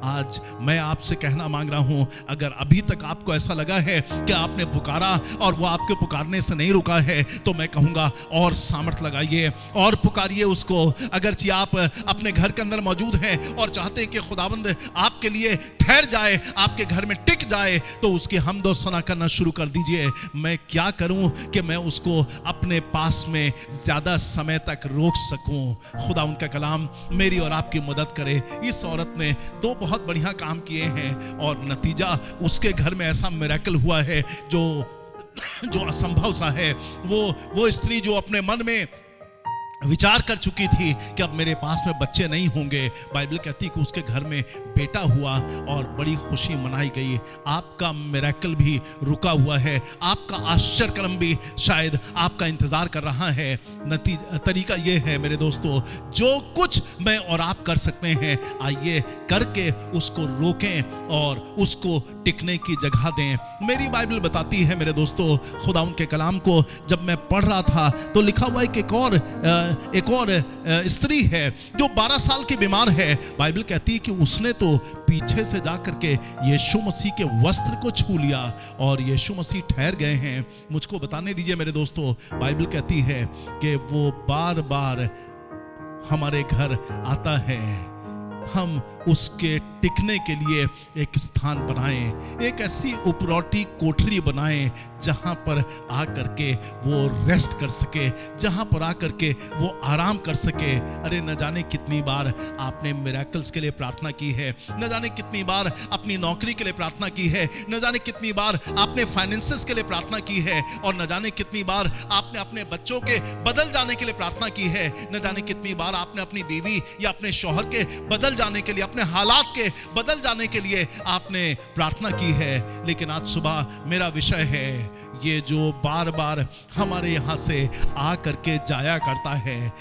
आज मैं आपसे कहना मांग रहा हूं, अगर अभी तक आपको ऐसा लगा है कि आपने पुकारा और वो आपके पुकारने से नहीं रुका है, तो मैं कहूंगा और सामर्थ लगाइए और पुकारिए उसको। अगर आप अपने घर के अंदर मौजूद हैं और चाहते हैं कि खुदावंद आपके लिए ठहर जाए, आपके घर में टिक जाए, तो उसकी हमद व सना करना शुरू कर दीजिए। मैं क्या करूं कि मैं उसको अपने पास में ज्यादा समय तक रोक सकूं। खुदा उनका कलाम मेरी और आपकी मदद करे। इस औरत ने 2 बहुत बढ़िया काम किए हैं और नतीजा उसके घर में ऐसा मिरेकल हुआ है जो असंभव सा है। वो स्त्री जो अपने मन में विचार कर चुकी थी कि अब मेरे पास में बच्चे नहीं होंगे, बाइबल कहती कि उसके घर में बेटा हुआ और बड़ी खुशी मनाई गई। आपका मिरेकल भी रुका हुआ है, आपका आश्चर्य कर्म भी शायद आपका इंतजार कर रहा है। तरीका यह है मेरे दोस्तों, जो कुछ मैं और आप कर सकते हैं, आइए करके उसको रोकें और उसको टिकने की जगह दें। मेरी बाइबल बताती है मेरे दोस्तों, खुदा उनके कलाम को जब मैं पढ़ रहा था तो लिखा हुआ है कि एक और स्त्री है जो 12 साल की बीमार है। बाइबल कहती है कि उसने तो पीछे से जाकर के यीशु मसीह के वस्त्र को छू लिया और यीशु मसीह ठहर गए हैं। मुझको बताने दीजिए मेरे दोस्तों, बाइबल कहती है कि वो बार बार हमारे घर आता है। हम उसके टिकने के लिए एक स्थान बनाएं, एक ऐसी उपरौटी कोठरी बनाएं जहां पर आकर के वो रेस्ट कर सके, जहां पर आकर के वो आराम कर सके। अरे न जाने कितनी बार आपने मिरेकल्स के लिए प्रार्थना की है, न जाने कितनी बार अपनी नौकरी के लिए प्रार्थना की है, न जाने कितनी बार आपने फाइनेंसेस के लिए प्रार्थना की है, और न जाने कितनी बार आपने अपने बच्चों के बदल जाने के लिए प्रार्थना की है, न जाने कितनी बार आपने अपनी बीवी या अपने शौहर के बदल जाने के लिए, अपने हालात के बदल जाने के लिए आपने प्रार्थना की है। लेकिन आज सुबह मेरा विषय है, ये जो बार बार हमारे यहां से आ करके जाया करता है,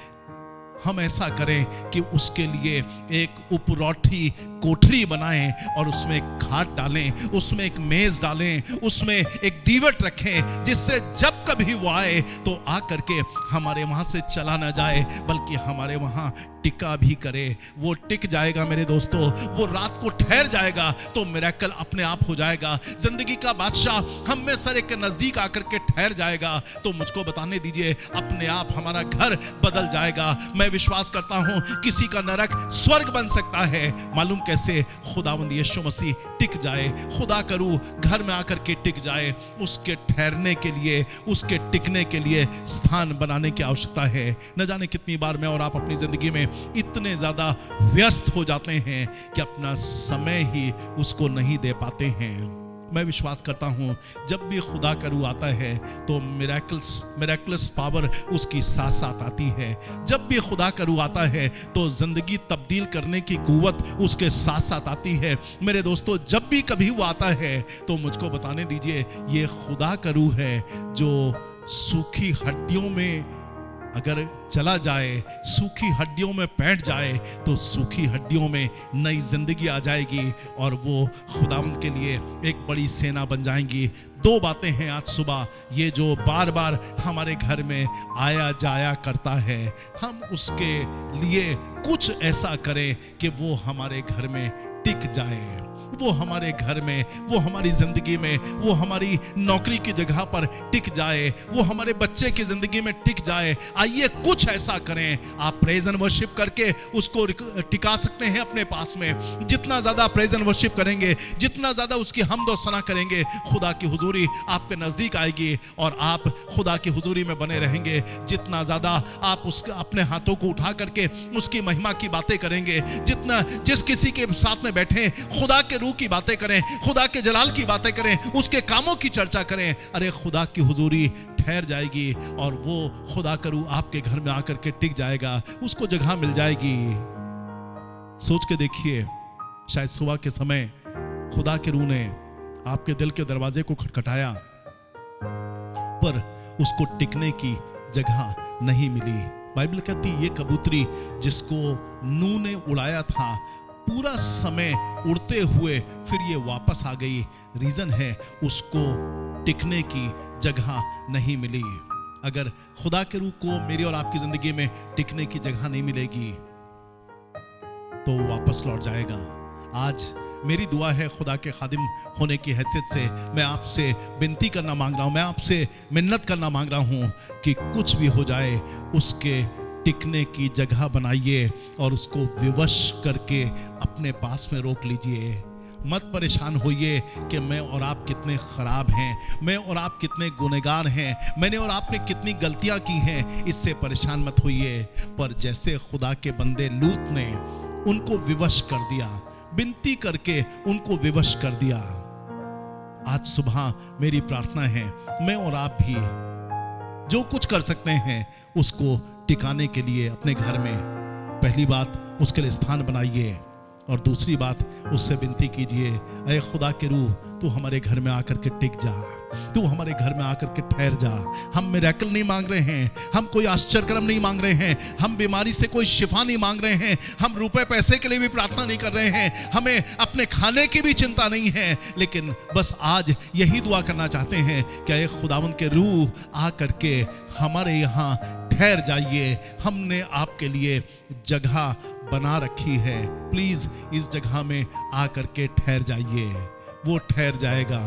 हम ऐसा करें कि उसके लिए एक उपरौठी कोठरी बनाएं और उसमें एक खाट डालें, उसमें एक मेज डालें, उसमें एक दीवट रखें, जिससे जब कभी वो आए तो आकर के हमारे वहां से चला ना जाए, बल्कि हमारे वहां टिका भी करे। वो टिक जाएगा मेरे दोस्तों, वो रात को ठहर जाएगा तो मिरेकल अपने आप हो जाएगा। जिंदगी का बादशाह हम में सर के नजदीक आकर के ठहर जाएगा तो मुझको बताने दीजिए, अपने आप हमारा घर बदल जाएगा। मैं विश्वास करता हूं किसी का नरक स्वर्ग बन सकता है। मालूम कैसे? खुदावंद यीशु मसीह टिक जाए, खुदा का रूह घर में आकर के टिक जाए। उसके ठहरने के लिए, उसके टिकने के लिए स्थान बनाने की आवश्यकता है। न जाने कितनी बार मैं और आप अपनी जिंदगी में इतने ज्यादा व्यस्त हो जाते हैं कि अपना समय ही उसको नहीं दे पाते हैं। मैं विश्वास करता हूं जब भी खुदा का रूह आता है तो मिरेकल्स पावर उसकी साथ साथ आती है। जब भी खुदा का रूह आता है तो जिंदगी तब्दील करने की कुव्वत उसके साथ साथ आती है। मेरे दोस्तों, जब भी कभी वो आता है तो मुझको बताने दीजिए, ये खुदा का रूह है जो सूखी हड्डियों में अगर चला जाए, सूखी हड्डियों में बैठ जाए, तो सूखी हड्डियों में नई जिंदगी आ जाएगी और वो खुदावंद के लिए एक बड़ी सेना बन जाएंगी। दो बातें हैं आज सुबह, ये जो बार बार हमारे घर में आया जाया करता है, हम उसके लिए कुछ ऐसा करें कि वो हमारे घर में टिक जाए, वो हमारे घर में, वो हमारी जिंदगी में, वो हमारी नौकरी की जगह पर टिक जाए, वो हमारे बच्चे की जिंदगी में टिक जाए। आइए कुछ ऐसा करें। आप प्रेज एंड वर्शिप करके उसको टिका सकते हैं अपने पास में। जितना ज्यादा प्रेज एंड वर्शिप करेंगे, जितना ज्यादा उसकी हमद और सना करेंगे, खुदा की हुजूरी आपके नजदीक आएगी और आप खुदा की हुजूरी में बने रहेंगे। जितना ज्यादा आप उसके अपने हाथों को उठा करके उसकी महिमा की बातें करेंगे, जितना जिस किसी के साथ में बैठे खुदा के रूह की बातें करें, खुदा के जलाल की बातें करें, उसके कामों की चर्चा करें, अरे खुदा की हुजूरी ठहर जाएगी और वो खुदा का रूह आपके घर में आकर के टिक जाएगा, उसको जगह मिल जाएगी। सोच के देखिए, शायद सुबह के समय खुदा के रूह ने आपके दिल के दरवाजे को खटखटाया, पर उसको टिकने की जगह नहीं मिली। बाइबल कहती ये कबूतरी जिसको नूह ने उड़ाया था, पूरा समय उड़ते हुए फिर ये वापस आ गई। रीजन है उसको टिकने की जगह नहीं मिली। अगर खुदा के रूह को मेरी और आपकी जिंदगी में टिकने की जगह नहीं मिलेगी तो वापस लौट जाएगा। आज मेरी दुआ है, खुदा के खादिम होने की हैसियत से मैं आपसे विनती करना मांग रहा हूं, मैं आपसे मिन्नत करना मांग रहा हूं कि कुछ भी हो जाए उसके टिकने की जगह बनाइए और उसको विवश करके अपने पास में रोक लीजिए। मत परेशान होइए कि मैं और आप कितने खराब हैं, मैं और आप कितने गुनहगार हैं, मैंने और आपने कितनी गलतियां की हैं, इससे परेशान मत होइए। पर जैसे खुदा के बंदे लूत ने उनको विवश कर दिया, विनती करके उनको विवश कर दिया, आज सुबह मेरी प्रार्थना है मैं और आप भी जो कुछ कर सकते हैं उसको टिकाने के लिए अपने घर में पहली बात उसके लिए स्थान बनाइए और दूसरी बात उससे विनती कीजिए, अरे खुदा के रूह तू हमारे घर में आकर के टिक जा, तू हमारे घर में आकर के ठहर जा। हम मिरेकल नहीं मांग रहे हैं, हम कोई आश्चर्यक्रम नहीं मांग रहे हैं, हम बीमारी से कोई शिफा नहीं मांग रहे हैं, हम रुपए पैसे के लिए भी प्रार्थना नहीं कर रहे हैं, हमें अपने खाने की भी चिंता नहीं है, लेकिन बस आज यही दुआ करना चाहते हैं कि अरे खुदावंद के रूह आकर के हमारे यहाँ ठहर जाइए। हमने आपके लिए जगह बना रखी है, प्लीज इस जगह में आकर के ठहर जाइए। वो ठहर जाएगा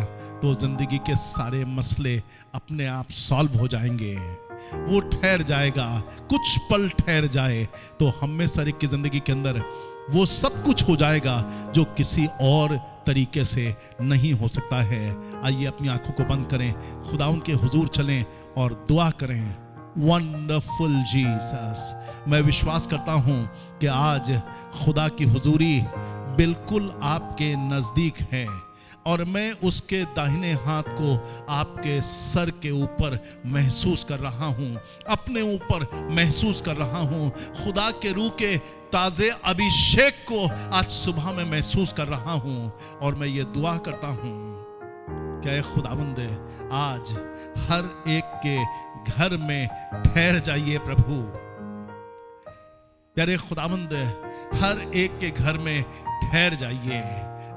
तो जिंदगी के सारे मसले अपने आप सॉल्व हो जाएंगे। वो ठहर जाएगा, कुछ पल ठहर जाए तो हम में सर की जिंदगी के अंदर वो सब कुछ हो जाएगा जो किसी और तरीके से नहीं हो सकता है। आइए अपनी आंखों को बंद करें, खुदाउन के हुजूर चलें और दुआ करें। वंडरफुल जीसस, मैं विश्वास करता हूं कि आज खुदा की हुजूरी बिल्कुल आपके नजदीक है और मैं उसके दाहिने हाथ को आपके सर के ऊपर महसूस कर रहा हूं, अपने ऊपर महसूस कर रहा हूं। खुदा के रूह के ताजे अभिषेक को आज सुबह में महसूस कर रहा हूं और मैं ये दुआ करता हूं कि खुदावंद आज हर एक के घर में ठहर जाइए प्रभु। प्यारे खुदावंद, हर एक के घर में ठहर जाइए।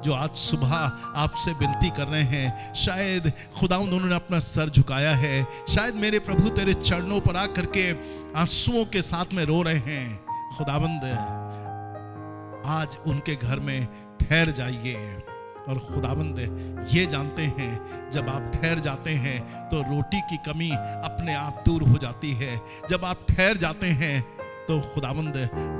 जो आज सुबह आपसे विनती कर रहे हैं, शायद खुदावंद उन्होंने अपना सर झुकाया है, शायद मेरे प्रभु तेरे चरणों पर आकर के आंसुओं के साथ में रो रहे हैं, खुदावंद आज उनके घर में ठहर जाइए। और खुदावंद ये जानते हैं जब आप ठहर जाते हैं तो रोटी की कमी अपने आप दूर हो जाती है। जब आप ठहर जाते हैं तो खुदावंद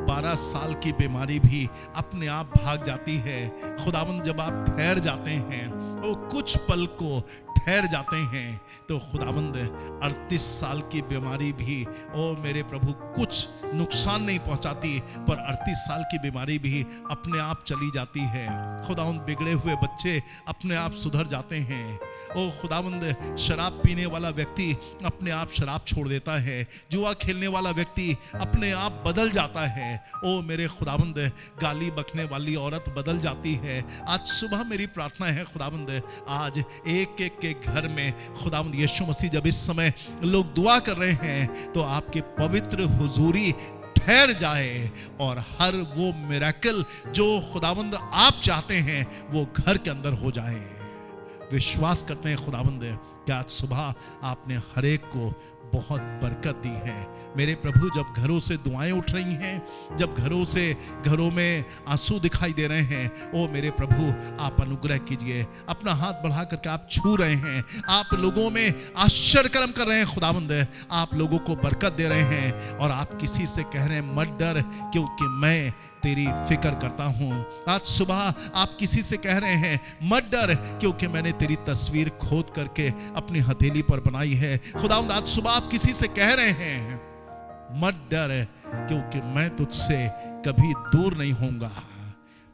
12 साल की बीमारी भी अपने आप भाग जाती है। खुदावंद जब आप ठहर जाते हैं वो कुछ पल को ठहर जाते हैं तो खुदावंद 38 साल की बीमारी भी, ओ मेरे प्रभु, कुछ नुकसान नहीं पहुंचाती, पर 38 साल की बीमारी भी अपने आप चली जाती है। खुदावंद बिगड़े हुए बच्चे अपने आप सुधर जाते हैं। ओ खुदावंद शराब पीने वाला व्यक्ति अपने आप शराब छोड़ देता है। जुआ खेलने वाला व्यक्ति अपने आप बदल जाता है। ओ मेरे खुदावंद गाली बकने वाली औरत बदल जाती है। आज सुबह मेरी प्रार्थना है खुदावंद, आज एक एक के घर में खुदावंद यीशु मसीह जब इस समय लोग दुआ कर रहे हैं तो आपके पवित्र हुजूरी ठहर जाए और हर वो मिरेकल जो खुदावंद आप चाहते हैं वो घर के अंदर हो जाए। विश्वास करते हैं खुदावंद कि आज सुबह आपने हर एक को बहुत बरकत दी है। मेरे प्रभु, जब घरों से दुआएं उठ रही हैं, जब घरों में आंसू दिखाई दे रहे हैं, ओ मेरे प्रभु आप अनुग्रह कीजिए। अपना हाथ बढ़ा करके आप छू रहे हैं, आप लोगों में आश्चर्य कर्म कर रहे हैं खुदावंद, आप लोगों को बरकत दे रहे हैं। और आप किसी से कह रहे हैं मत डर क्योंकि मैं तेरी फिक्र करता हूं। आज सुबह आप किसी से कह रहे हैं मत डर क्योंकि मैंने तेरी तस्वीर खोद करके अपनी हथेली पर बनाई है। खुदावंद आज सुबह आप किसी से कह रहे हैं मत डर क्योंकि मैं तुझसे कभी दूर नहीं होऊंगा,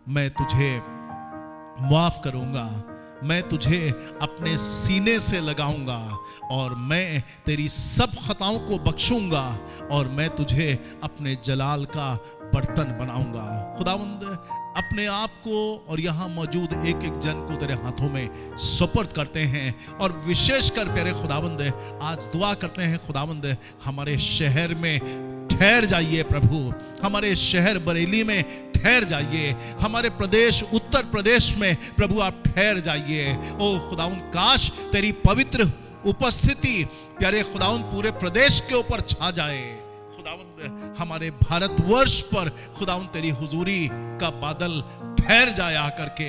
मैं तुझे माफ करूंगा, मैं तुझे अपने सीने से लगाऊंगा और मैं तेरी सब खताओं को बख्शूंगा और मैं तुझे अपने जलाल का बर्तन बनाऊंगा। खुदावंद अपने आप को और यहाँ मौजूद एक एक जन को तेरे हाथों में सुपर्द करते हैं और विशेषकर प्यारे खुदावंद आज दुआ करते हैं खुदावंद हमारे शहर में ठहर जाइए प्रभु, हमारे शहर बरेली में ठहर जाइए, हमारे प्रदेश उत्तर प्रदेश में प्रभु आप ठहर जाइए। ओ खुदावंद काश तेरी पवित्र उपस्थिति प्यारे खुदावंद पूरे प्रदेश के ऊपर छा जाए। खुदावंद हमारे भारतवर्ष पर खुदावंद तेरी हुजूरी का बादल ठहर जाए आकर के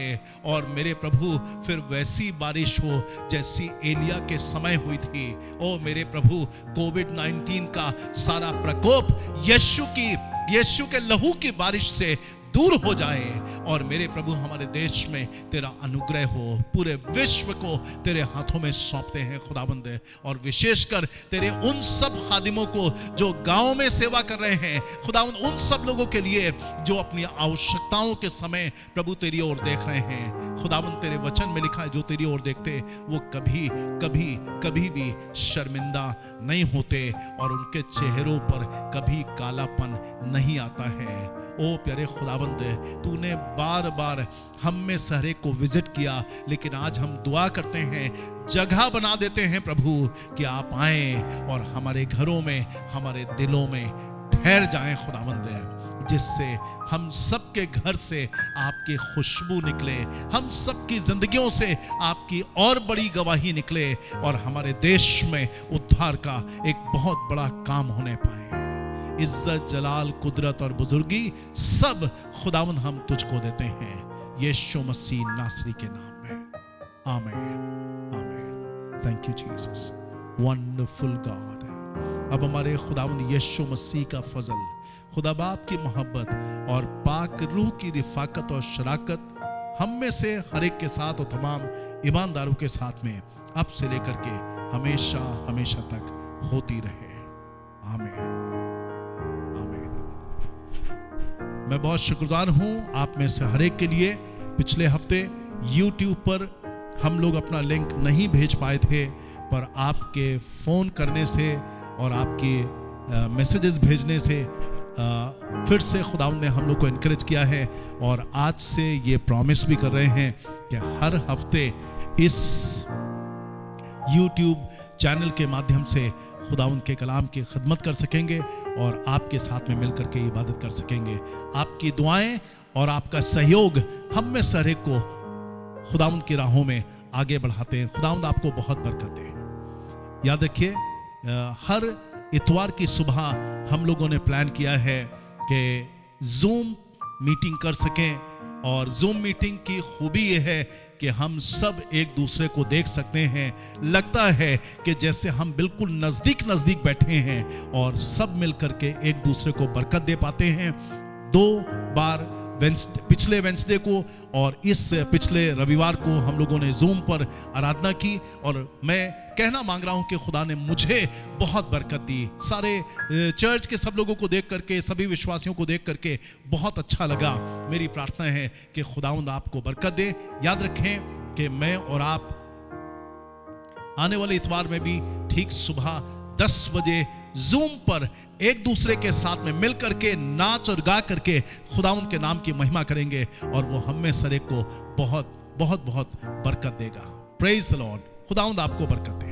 और मेरे प्रभु फिर वैसी बारिश हो जैसी एलिया के समय हुई थी। ओ मेरे प्रभु कोविड-19 का सारा प्रकोप यीशु के लहू की बारिश से दूर हो जाए और मेरे प्रभु हमारे देश में तेरा अनुग्रह हो। पूरे विश्व को तेरे हाथों में सौंपते हैं खुदाबंद और विशेषकर तेरे उन सब खादिमों को जो गांव में सेवा कर रहे हैं खुदाबंद, उन सब लोगों के लिए जो अपनी आवश्यकताओं के समय प्रभु तेरी ओर देख रहे हैं। खुदाबंद तेरे वचन में लिखा है जो तेरी ओर देखते वो कभी कभी कभी भी शर्मिंदा नहीं होते और उनके चेहरों पर कभी कालापन नहीं आता है। ओ प्यारे खुदाबंद, तूने बार बार हम में सहरे को विजिट किया, लेकिन आज हम दुआ करते हैं, जगह बना देते हैं प्रभु कि आप आए और हमारे घरों में हमारे दिलों में ठहर जाएं खुदाबंद, जिससे हम सबके घर से आपकी खुशबू निकले, हम सबकी जिंदगियों से आपकी और बड़ी गवाही निकले और हमारे देश में उद्धार का एक बहुत बड़ा काम होने पाए। इज्जत, जलाल, कुदरत और बुजुर्गी सब खुदावंद हम तुझको देते हैं यीशु मसीह नासरी के नाम में, आमीन आमीन। Thank you Jesus, wonderful God. अब हमारे खुदावंद यीशु मसीह का फजल, खुदा बाप की मोहब्बत और पाक रूह की रिफाकत और शराकत हम में से हर एक के साथ और तमाम ईमानदारों के साथ में अब से लेकर के हमेशा हमेशा तक होती रहे, आमीन। मैं बहुत शुक्रगुजार हूं आप में से हर एक के लिए। पिछले हफ्ते YouTube पर हम लोग अपना लिंक नहीं भेज पाए थे, पर आपके फ़ोन करने से और आपके मैसेजेस भेजने से फिर से खुदावंद ने हम लोग को इनकरेज किया है और आज से ये प्रॉमिस भी कर रहे हैं कि हर हफ्ते इस YouTube चैनल के माध्यम से खुदावंद के कलाम की खिदमत कर सकेंगे और आपके साथ में मिलकर के इबादत कर सकेंगे। आपकी दुआएं और आपका सहयोग हम में सारे को खुदावंद की राहों में आगे बढ़ाते हैं। खुदावंद आपको बहुत बरकत दे। याद रखिए, हर इतवार की सुबह हम लोगों ने प्लान किया है कि जूम मीटिंग कर सकें और जूम मीटिंग की खूबी यह है कि हम सब एक दूसरे को देख सकते हैं। लगता है कि जैसे हम बिल्कुल नज़दीक बैठे हैं और सब मिलकर के एक दूसरे को बरकत दे पाते हैं। 2 बार पिछले वेंसडे को और इस पिछले रविवार को हम लोगों ने जूम पर आराधना की, और मैं कहना मांग रहा हूं कि खुदा ने मुझे बहुत बरकत दी। सारे चर्च के सब लोगों को देख करके, सभी विश्वासियों को देख करके बहुत अच्छा लगा। मेरी प्रार्थना है कि खुदावंद आपको बरकत दे। याद रखें कि मैं और आप आने वाले इतवार में भी ठीक सुबह 10 बजे जूम पर एक दूसरे के साथ में मिल करके नाच और गा करके खुदावंद के नाम की महिमा करेंगे, और वो हम में सरे को बहुत बहुत बहुत बरकत देगा। Praise the Lord. खुदावंद आपको बरकत दे।